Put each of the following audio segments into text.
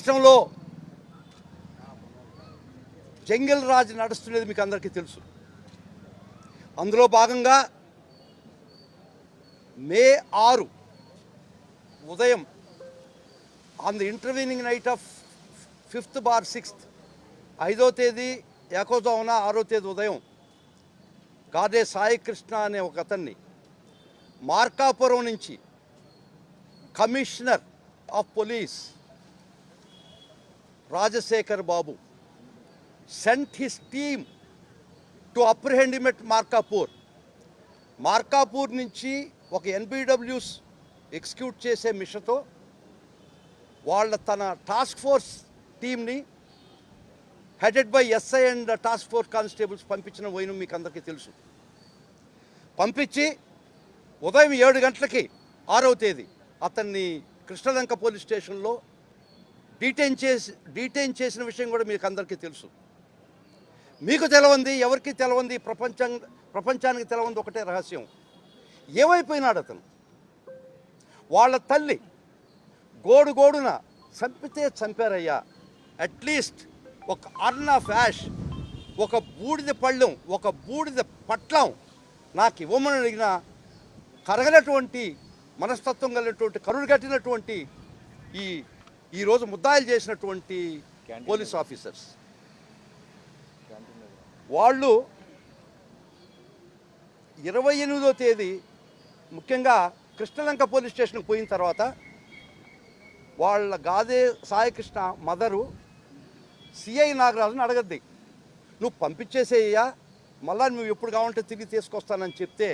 రాష్ట్రంలో జంగిల్ రాజ్ నడుస్తున్నది మీకు అందరికీ తెలుసు. అందులో భాగంగా మే 6 ఉదయం on the intervening knight of 5/6 5వ తేదీ ఏకోజామున 6వ తేదీ ఉదయం గాదే సాయి కృష్ణ అనే ఒక అతన్ని మార్కాపురం నుంచి commissioner of police Rajasekhar Babu sent his team to apprehend him at Markapur నుంచి ఒక ఎన్బిడబ్ల్యూస్ ఎగ్జిక్యూట్ చేసే మిషన్తో తన టాస్క్ ఫోర్స్ టీమ్ని headed by SI and task force constables పంపించిన వైనం మీకు అందరికీ తెలుసు. పంపించి ఉదయం 7 గంటలకి 6వ తేదీ అతన్ని కృష్ణలంక పోలీస్ స్టేషన్లో డీటైన్ చేసిన విషయం కూడా మీకు అందరికీ తెలుసు. మీకు తెలవంది, ఎవరికి తెలవంది, ప్రపంచానికి తెలవంది ఒకటే రహస్యం. ఏమైపోయినాడు అతను? వాళ్ళ తల్లి గోడున చంపితే చంపారయ్యా, అట్లీస్ట్ ఒక అర్న్ ఆఫ్ యాష్, ఒక బూడిద పళ్ళెం, ఒక బూడిద పట్లం నాకు ఇవ్వమని అడిగిన కరగనటువంటి మనస్తత్వం కలిగినటువంటి కరుడు కట్టినటువంటి ఈరోజు ముద్దాయిలు చేసినటువంటి పోలీస్ ఆఫీసర్స్ వాళ్ళు 28వ తేదీ ముఖ్యంగా కృష్ణలంక పోలీస్ స్టేషన్కి పోయిన తర్వాత వాళ్ళ గాదే సాయికృష్ణ మదరు సిఐ నాగరాజుని అడగద్ది, నువ్వు పంపించేసేయ్యా, మళ్ళా నువ్వు ఎప్పుడు కావాలంటే తిరిగి తీసుకొస్తానని చెప్తే,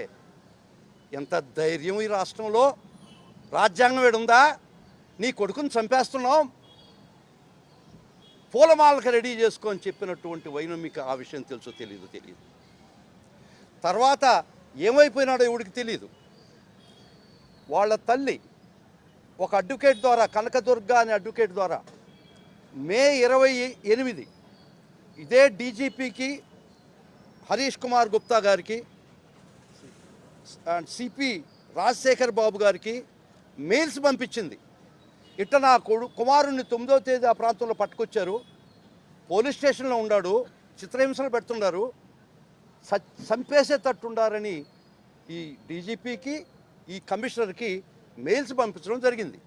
ఎంత ధైర్యం ఈ రాష్ట్రంలో! రాజ్యాంగం ఏడుందా? నీ కొడుకుని చంపేస్తున్నావు, పూలమాలకు రెడీ చేసుకొని చెప్పినటువంటి వైనం మీకు ఆ విషయం తెలుసో తెలియదు. తర్వాత ఏమైపోయినాడో ఎవడికి తెలియదు. వాళ్ళ తల్లి ఒక అడ్వకేట్ ద్వారా, కనకదుర్గ అనే అడ్వకేట్ ద్వారా మే 28 ఇదే డీజీపీకి హరీష్ కుమార్ గుప్తా గారికి అండ్ సిపి రాజశేఖర్ బాబు గారికి మెయిల్స్ పంపించింది. ఇట్లా నా కుమారుణ్ణి 9వ తేదీ ఆ ప్రాంతంలో పట్టుకొచ్చారు, పోలీస్ స్టేషన్లో ఉన్నాడు, చిత్రహింసలు పెడుతున్నారు, చంపేసేటట్టుండారని ఈ డీజీపీకి ఈ కమిషనర్కి మెయిల్స్ పంపించడం జరిగింది.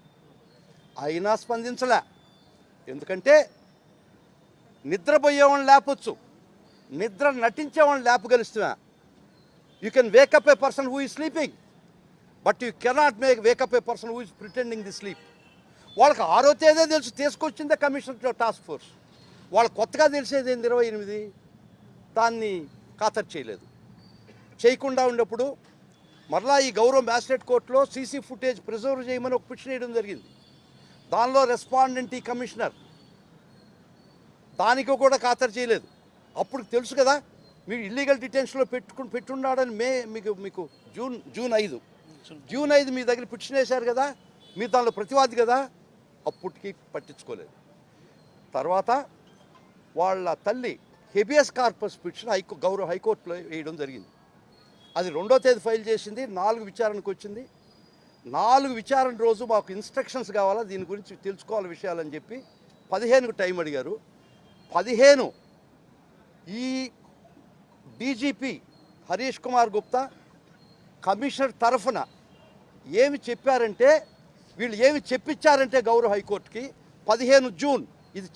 అయినా స్పందించలే. ఎందుకంటే నిద్రపోయేవాళ్ళని లేపొచ్చు, నిద్ర నటించేవాళ్ళని లేపగలుస్తున్నా. You can wake up a person who is sleeping, but you cannot wake up a person who is pretending the sleep. వాళ్ళకి 6వ తేదీ తెలుసు, తీసుకొచ్చిందే కమిషనర్ టాస్క్ ఫోర్స్. వాళ్ళు కొత్తగా తెలిసేది 28, దాన్ని ఖాతరు చేయలేదు. చేయకుండా ఉన్నప్పుడు మరలా ఈ గౌరవ మ్యాజిస్ట్రేట్ కోర్టులో సీసీ ఫుటేజ్ ప్రిజర్వ్ చేయమని ఒక పిటిషన్ వేయడం జరిగింది. దానిలో రెస్పాండెంట్ ఈ కమిషనర్, దానికి కూడా ఖాతరు చేయలేదు. అప్పుడు తెలుసు కదా మీరు ఇల్లీగల్ డిటెన్షన్లో పెట్టున్నాడని మీకు జూన్ 5 మీ దగ్గర పిటిషన్ వేశారు కదా, మీరు దానిలో ప్రతివాది కదా, అప్పటికి పట్టించుకోలేదు. తర్వాత వాళ్ళ తల్లి హెబియస్ కార్పస్ పిటిషన్ గౌరవ హైకోర్టులో వేయడం జరిగింది. అది 2వ తేదీ ఫైల్ చేసింది, 4 విచారణకు వచ్చింది. 4 విచారణ రోజు మాకు ఇన్స్ట్రక్షన్స్ కావాలా, దీని గురించి తెలుసుకోవాలి విషయాలని చెప్పి 15కు టైం అడిగారు. 15 ఈ డీజీపీ హరీష్ కుమార్ గుప్తా కమిషనర్ తరఫున ఏమి చెప్పారంటే, వీళ్ళు ఏమి చెప్పించారంటే గౌరవ హైకోర్టుకి 15 జూన్, ఇది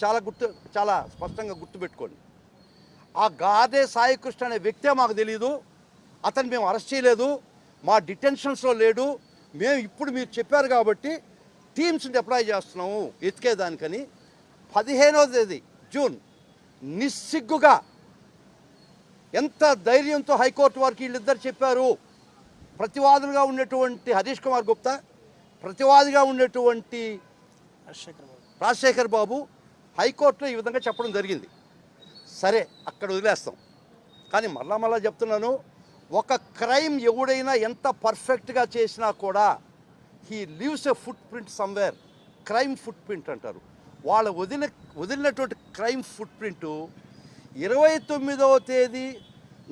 చాలా స్పష్టంగా గుర్తుపెట్టుకోండి. ఆ గాదే సాయికృష్ణ అనే వ్యక్తే మాకు తెలియదు, అతను మేము అరెస్ట్ చేయలేదు, మా డిటెన్షన్స్లో లేడు, మేము ఇప్పుడు మీరు చెప్పారు కాబట్టి టీమ్స్ని డిప్లాయ్ చేస్తున్నాము ఎతికేదానికని 15వ తేదీ జూన్ నిస్సిగ్గుగా ఎంత ధైర్యంతో హైకోర్టు వారికి వీళ్ళిద్దరు చెప్పారు. ప్రతివాదులుగా ఉన్నటువంటి హరీష్ కుమార్ గుప్తా, ప్రతివాదిగా ఉన్నటువంటి రాజశేఖర్ బాబు హైకోర్టులో ఈ విధంగా చెప్పడం జరిగింది. సరే, అక్కడ వదిలేస్తాం. కానీ మళ్ళా చెప్తున్నాను, ఒక క్రైమ్ ఎవడైనా ఎంత పర్ఫెక్ట్గా చేసినా కూడా he leaves a foot print somewhere, crime foot print అంటారు. వాళ్ళ వదిలినటువంటి క్రైమ్ ఫుట్ ప్రింటు 29వ తేదీ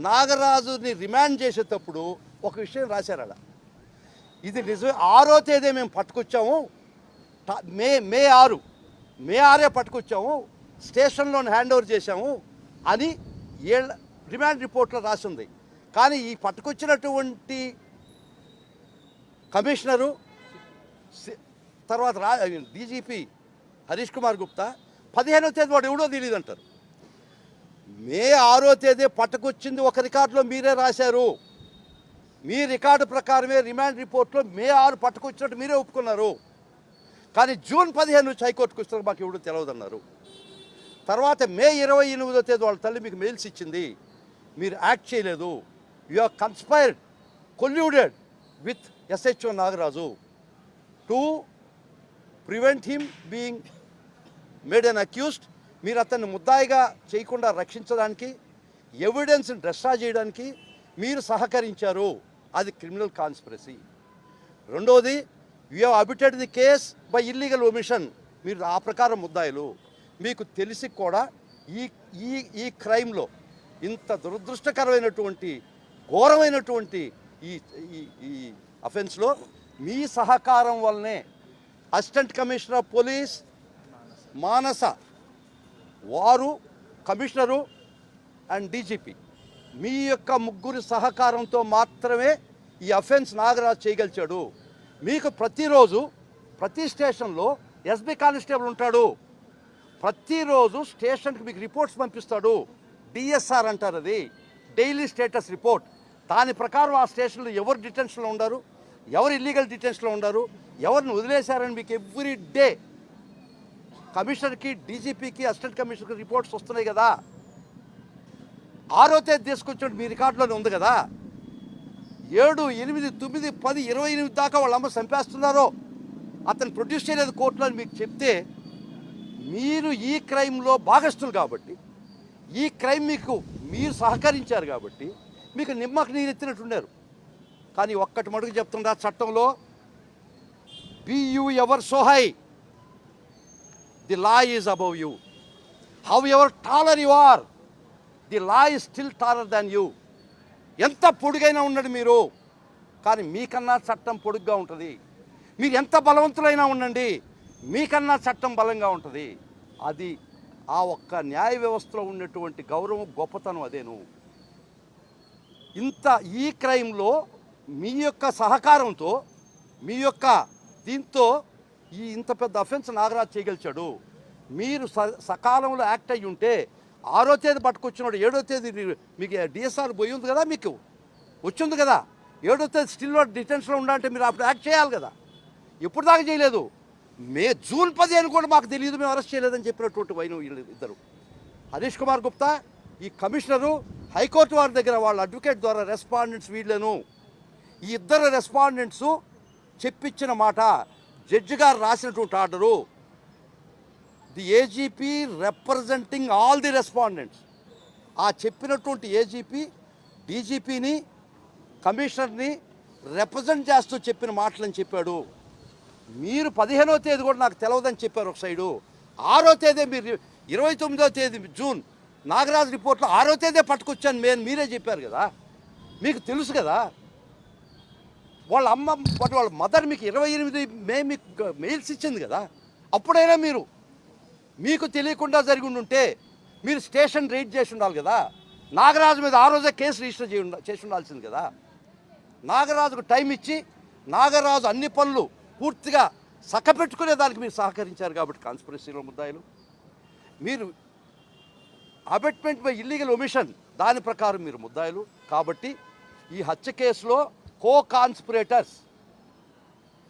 నాగరాజుని రిమాండ్ చేసేటప్పుడు ఒక విషయం రాశారు అలా, ఇది నిజమే. 6వ తేదీ మేము పట్టుకొచ్చాము, మే మేఆరే పట్టుకొచ్చాము, స్టేషన్లో హ్యాండ్ ఓవర్ చేశాము అని ఏళ్ళ రిమాండ్ రిపోర్ట్లో రాసింది. కానీ ఈ పట్టుకొచ్చినటువంటి కమిషనరు తర్వాత డీజీపీ హరీష్ కుమార్ గుప్తా 15వ తేదీ వాడు ఎవడో తెలియదు అంటారు. మే 6వ తేదీ పట్టుకొచ్చింది ఒక రికార్డులో మీరే రాశారు. మీ రికార్డు ప్రకారమే రిమాండ్ రిపోర్ట్లో మే 6 పట్టుకొచ్చినట్టు మీరే ఒప్పుకున్నారు. కానీ జూన్ 15 నుంచి హైకోర్టుకు వస్తారు మాకు ఎవడో తెలియదన్నారు. తర్వాత మే 28వ తేదీ వాళ్ళ తల్లి మీకు మెయిల్స్ ఇచ్చింది, మీరు యాక్ట్ చేయలేదు. You are conspired, colluded with SHO Nagaraju to prevent him being made an accused. మీరు అతన్ని ముద్దాయిగా చేయకుండా రక్షించడానికి, ఎవిడెన్స్ని డిస్ట్రాయ్ చేయడానికి మీరు సహకరించారు. అది క్రిమినల్ కాన్స్పిరసీ. రెండోది, you have abetted the case by illegal omission. మీరు ఆ ప్రకారం ముద్దాయిలు. మీకు తెలిసి కూడా ఈ ఈ ఈ క్రైమ్లో ఇంత దురదృష్టకరమైనటువంటి ఘోరమైనటువంటి ఈ ఈ అఫెన్స్లో మీ సహకారం వల్లనే అసిస్టెంట్ కమిషనర్ ఆఫ్ పోలీస్ మానస వారు, కమిషనరు అండ్ డీజీపీ మీ యొక్క ముగ్గురి సహకారంతో మాత్రమే ఈ అఫెన్స్ నాగరాజు చేయగలిచాడు. మీకు ప్రతిరోజు ప్రతి స్టేషన్లో ఎస్బీ కానిస్టేబుల్ ఉంటాడు. ప్రతిరోజు స్టేషన్కి మీకు రిపోర్ట్స్ పంపిస్తాడు. డిఎస్ఆర్ అంటారు, అది డైలీ స్టేటస్ రిపోర్ట్. దాని ప్రకారం ఆ స్టేషన్లో ఎవరు డిటెన్షన్లో ఉండారు, ఎవరు ఇల్లీగల్ డిటెన్షన్లో ఉండారు, ఎవరిని వదిలేశారని మీకు ఎవ్రీ డే కమిషనర్కి, డీజీపీకి, అసిస్టెంట్ కమిషనర్కి రిపోర్ట్స్ వస్తున్నాయి కదా. 6వ తేదీ తీసుకొచ్చాడు మీ రికార్డులోనే ఉంది కదా. 7, 8, 9, 10, 28 దాకా వాళ్ళ అమ్మ చంపేస్తున్నారో అతను ప్రొడ్యూస్ చేయలేదు కోర్టులో అని మీకు చెప్తే, మీరు ఈ క్రైమ్లో భాగస్తులు కాబట్టి, ఈ క్రైమ్ మీకు మీరు సహకరించారు కాబట్టి మీకు నిమ్మకు నీరెత్తినట్టున్నారు. కానీ ఒక్కటి మటుకు చెప్తున్నా, చట్టంలో be you ever so high, the law is above you. However taller you are, the law is still taller than you. ఎంత పొడుగైనా ఉండండి మీరు, కానీ మీకన్నా చట్టం పొడుగ్గా ఉంటుంది. మీరు ఎంత బలవంతులైనా ఉండండి, మీకన్నా చట్టం బలంగా ఉంటుంది. అది ఆ ఒక్క న్యాయ వ్యవస్థలో ఉన్నటువంటి గౌరవం, గొప్పతనం అదేను. ఇంత ఈ క్రైమ్లో మీ యొక్క సహకారంతో, మీ యొక్క దీంతో ఈ ఇంత పెద్ద అఫెన్స్ నాగరాజు చేయగలిచాడు. మీరు సకాలంలో యాక్ట్ అయ్యి ఉంటే 6వ తేదీ పట్టుకొచ్చినాడు, 7వ తేదీ మీకు డిఎస్ఆర్ పోయి ఉంది కదా, మీకు వచ్చింది కదా. 7వ తేదీ స్టిల్ డిటెన్షన్లో ఉండాలంటే మీరు అప్పుడు యాక్ట్ చేయాలి కదా. ఎప్పుడు దాకా చేయలేదు. జూన్ 15 కూడా మాకు తెలియదు, మేము అరెస్ట్ చేయలేదని చెప్పినటువంటి వైను వీళ్ళు ఇద్దరు. హరీష్ కుమార్ గుప్తా, ఈ కమిషనరు, హైకోర్టు వారి దగ్గర వాళ్ళ అడ్వకేట్ ద్వారా రెస్పాండెంట్స్ వీళ్ళను, ఈ ఇద్దరు రెస్పాండెంట్స్ చెప్పించిన మాట, జడ్జి గారు రాసినటువంటి order, the AGP representing all the respondents. ఆ చెప్పినటువంటి ఏజీపీ డీజీపీని, కమిషనర్ని రిప్రజెంట్ చేస్తూ చెప్పిన మాటలని చెప్పాడు. మీరు 15వ తేదీ కూడా నాకు తెలవదని చెప్పారు ఒక సైడు. 6వ తేదీ మీరు 29వ తేదీ జూన్ నాగరాజు రిపోర్ట్లో 6వ తేదీ పట్టుకొచ్చాను మీరే చెప్పారు కదా. మీకు తెలుసు కదా, వాళ్ళ అమ్మ వాళ్ళ మదర్ మీకు 28 మే మీకు మెయిల్స్ ఇచ్చింది కదా. అప్పుడైనా మీకు తెలియకుండా జరిగి ఉంటే మీరు స్టేషన్ రైడ్ చేసి ఉండాలి కదా. నాగరాజు మీద ఆ రోజే కేసు రిజిస్టర్ చేసి ఉండాల్సింది కదా. నాగరాజుకు టైం ఇచ్చి, నాగరాజు అన్ని పనులు పూర్తిగా సక్కపెట్టుకునే దానికి మీరు సహకరించారు కాబట్టి కాన్స్పిరసీలో ముద్దాయిలు. మీరు అబెట్మెంట్ బై ఇల్లీగల్ ఒమిషన్ దాని ప్రకారం మీరు ముద్దాయిలు కాబట్టి ఈ హత్య కేసులో co conspirators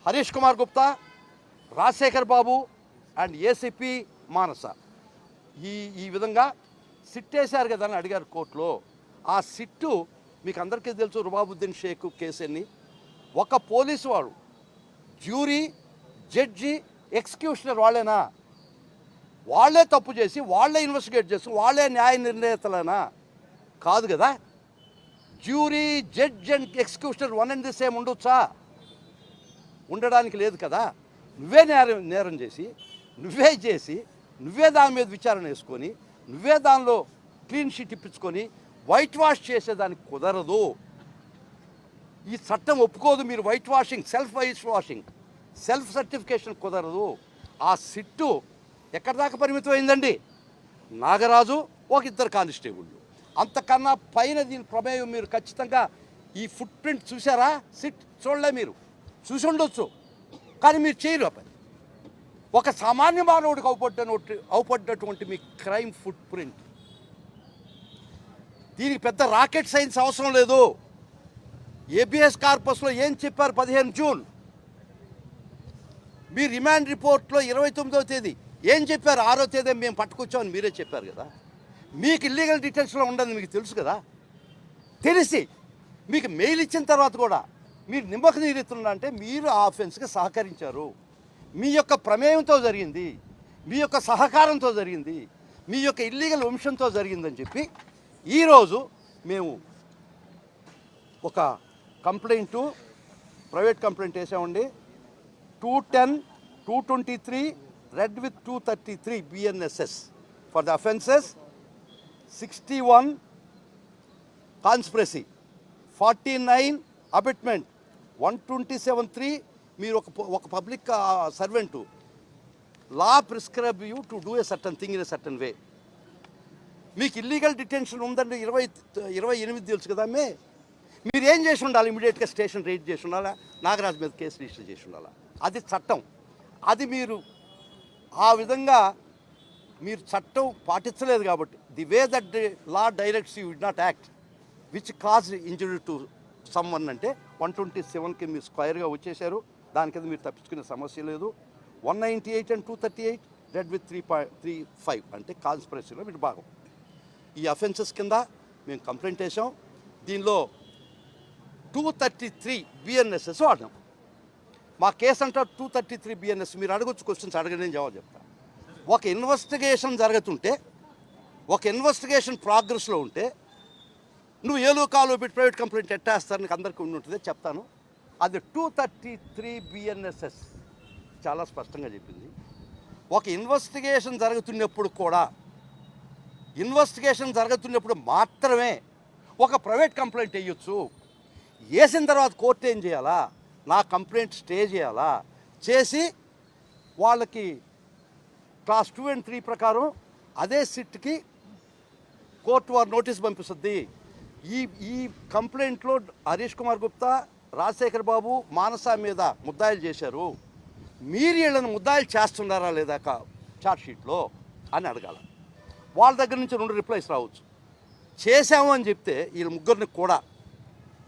Harish Kumar Gupta, Rajasekhar Babu and ACP Manasa ఈ విధంగా సిట్ వేశారు కదా అని అడిగారు కోర్టులో. ఆ సిట్టు మీకు అందరికీ తెలుసు, రుబాబుద్దీన్ షేక్ కేసుని ఒక పోలీసు వాడు, జ్యూరీ, జడ్జి, ఎగ్జిక్యూషనర్ వాళ్ళేనా? వాళ్ళే తప్పు చేసి వాళ్ళే ఇన్వెస్టిగేట్ చేసి వాళ్ళే న్యాయ నిర్ణేతలేనా? కాదు కదా. Jury, judge and executioner one and the same ఉండొచ్చా? ఉండడానికి లేదు కదా. నువ్వే నేరం చేసి నువ్వే దాని మీద విచారణ వేసుకొని నువ్వే దానిలో క్లీన్ షీట్ ఇప్పించుకొని వైట్ వాష్ చేసేదానికి కుదరదు. ఈ చట్టం ఒప్పుకోదు. మీరు వైట్ వాషింగ్, సెల్ఫ్ సర్టిఫికేషన్ కుదరదు. ఆ సిట్టు ఎక్కడి దాకా పరిమితం అయిందండి? నాగరాజు, ఒక ఇద్దరు కానిస్టేబుళ్ళు, అంతకన్నా పైన దీని ప్రమేయం మీరు ఖచ్చితంగా ఈ ఫుట్ ప్రింట్ చూసారా? చూడలే, మీరు చూసి ఉండొచ్చు, కానీ మీరు చేయరు ఆ పని. ఒక సామాన్య మానవుడికి అవుపడ్డటువంటి మీ క్రైమ్ ఫుట్ ప్రింట్, దీనికి పెద్ద రాకెట్ సైన్స్ అవసరం లేదు. ఏబిఎస్ కార్పస్లో ఏం చెప్పారు 15 జూన్, మీ రిమాండ్ రిపోర్ట్లో 29వ తేదీ ఏం చెప్పారు? 6వ తేదీ మేము పట్టుకొచ్చామని మీరే చెప్పారు కదా. మీకు ఇల్లీగల్ డిటెన్షన్లో ఉండదు మీకు తెలుసు కదా. తెలిసి మీకు మెయిల్ ఇచ్చిన తర్వాత కూడా మీరు నిమ్మక నీరెత్తున్నా అంటే మీరు ఆ ఆఫెన్స్కి సహకరించారు. మీ యొక్క ప్రమేయంతో జరిగింది, మీ యొక్క సహకారంతో జరిగింది, మీ యొక్క ఇల్లీగల్ వంశంతో జరిగిందని చెప్పి ఈరోజు మేము ఒక కంప్లైంటు, ప్రైవేట్ కంప్లైంట్ వేసామండి. 210/223 read with 233 BNSS for the offences 61 conspiracy, 49 abetment, 127(3). మీరు ఒక public servant, law prescribe you to do a certain thing in a certain way. మీకు ఇల్లీగల్ డిటెన్షన్ ఉందండి 28 తెలుసు కదా. మీరు ఏం చేసి ఉండాలి? ఇమీడియట్గా స్టేషన్ రైడ్ చేసి ఉండాలా, నాగరాజు మీద కేసు రిజిస్టర్ చేసి ఉండాలా. అది చట్టం. అది మీరు ఆ విధంగా మీరు చట్టం పాటించలేదు కాబట్టి, the way that the law directs you would not act which cause injury to someone అంటే 127కి మీరు స్క్వైర్గా వచ్చేసారు. దాని కింద మీరు తప్పించుకునే సమస్య లేదు. 198 and 238 రెడ్ విత్ 3.35 అంటే కాన్స్పిరసీలో మీరు భాగం. ఈ అఫెన్సెస్ కింద మేము కంప్లైంట్ వేసాం. దీనిలో 233 BNSS వాడినాం. మా కేసు అంటారు 233 BNS. మీరు అడగొచ్చు క్వశ్చన్స్, అడగని నేను జవాబు చెప్తాను. ఒక ఇన్వెస్టిగేషన్ జరుగుతుంటే, ఒక ఇన్వెస్టిగేషన్ ప్రోగ్రెస్లో ఉంటే నువ్వు ఏలో కాలో పెట్టి ప్రైవేట్ కంప్లైంట్ ఎట్టేస్తారు, నీకు అందరికీ ఉండి ఉంటుంది, చెప్తాను. అది 233 BNSS చాలా స్పష్టంగా చెప్పింది. ఒక ఇన్వెస్టిగేషన్ జరుగుతున్నప్పుడు మాత్రమే ఒక ప్రైవేట్ కంప్లైంట్ వేయొచ్చు. వేసిన తర్వాత కోర్టు ఏం చేయాలా? నా కంప్లైంట్ స్టే చేయాలా, చేసి వాళ్ళకి క్లాస్ 2 and 3 ప్రకారం అదే సిట్కి కోర్టు వారు నోటీస్ పంపిస్తుంది. ఈ కంప్లైంట్లో హరీష్ కుమార్ గుప్తా, రాజశేఖర్ బాబు, మానస మీద ముద్దాయిలు చేశారు. మీరు వీళ్ళని ముద్దాయిలు చేస్తున్నారా లేదా చార్జ్షీట్లో అని అడగాల. వాళ్ళ దగ్గర నుంచి 2 రిప్లైస్ రావచ్చు. చేశాము అని చెప్తే వీళ్ళ ముగ్గురిని కూడా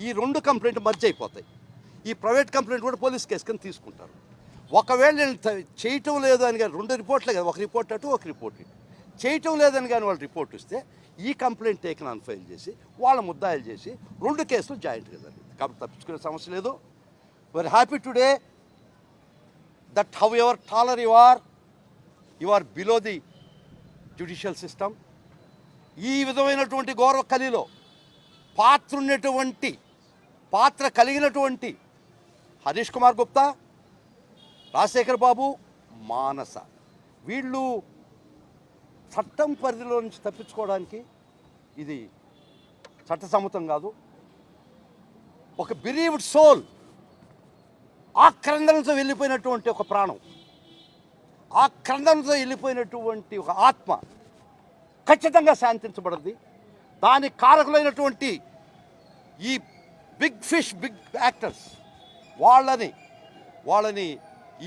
ఈ 2 కంప్లైంట్ మర్జ్ అయిపోతాయి. ఈ ప్రైవేట్ కంప్లైంట్ కూడా పోలీస్ కేసు కింద తీసుకుంటారు. ఒకవేళ నేను చేయటం లేదు అని కానీ 2 రిపోర్ట్లే కదా, ఒక రిపోర్ట్ అటు ఒక రిపోర్ట్ ఇటు, చేయటం లేదని కానీ వాళ్ళు రిపోర్ట్ ఇస్తే ఈ కంప్లైంట్ టేకన్ ఆన్ ఫైల్ చేసి వాళ్ళ ముద్దాయిలు చేసి 2 కేసులు జాయింట్గా జరిగింది. కాబట్టి తప్పించుకునే సమస్య లేదు. We are happy today that however taller you are below the judicial system. ఈ విధమైనటువంటి గౌరవ కలిలో పాత్ర కలిగినటువంటి హరీష్ కుమార్ గుప్తా, రాజశేఖర్ బాబు, మానస, వీళ్ళు చట్టం పరిధిలో నుంచి తప్పించుకోవడానికి ఇది చట్టసమ్మతం కాదు. ఒక బిలీవ్డ్ సోల్, ఆక్రందనతో వెళ్ళిపోయినటువంటి ఒక ప్రాణం, ఆక్రందనతో వెళ్ళిపోయినటువంటి ఒక ఆత్మ ఖచ్చితంగా శాంతించబడద్ది. దానికి కారకులైనటువంటి ఈ బిగ్ ఫిష్, బిగ్ యాక్టర్స్ వాళ్ళని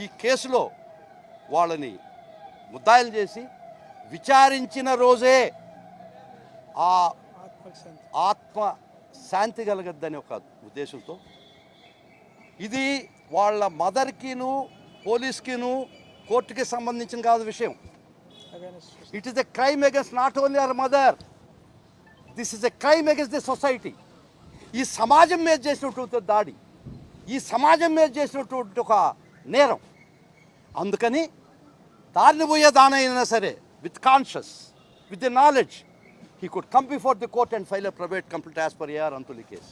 ఈ కేసులో వాళ్ళని ముద్దాయిలు చేసి విచారించిన రోజే ఆ ఆత్మ శాంతి కలగద్దని ఒక ఉద్దేశంతో, ఇది వాళ్ళ మదర్కిను పోలీస్కిను కోర్టుకి సంబంధించిన కాదు విషయం. It is a crime against not only our mother, this is a crime against the society. ఈ సమాజం మీద చేసినటువంటి దాడి, ఈ సమాజం మీద చేసినటువంటి ఒక నేరం. అందుకని దారిని పోయే దానైనా సరే with conscience, with the knowledge, he could come before the court and file a private complaint as per A.R. Antuli case.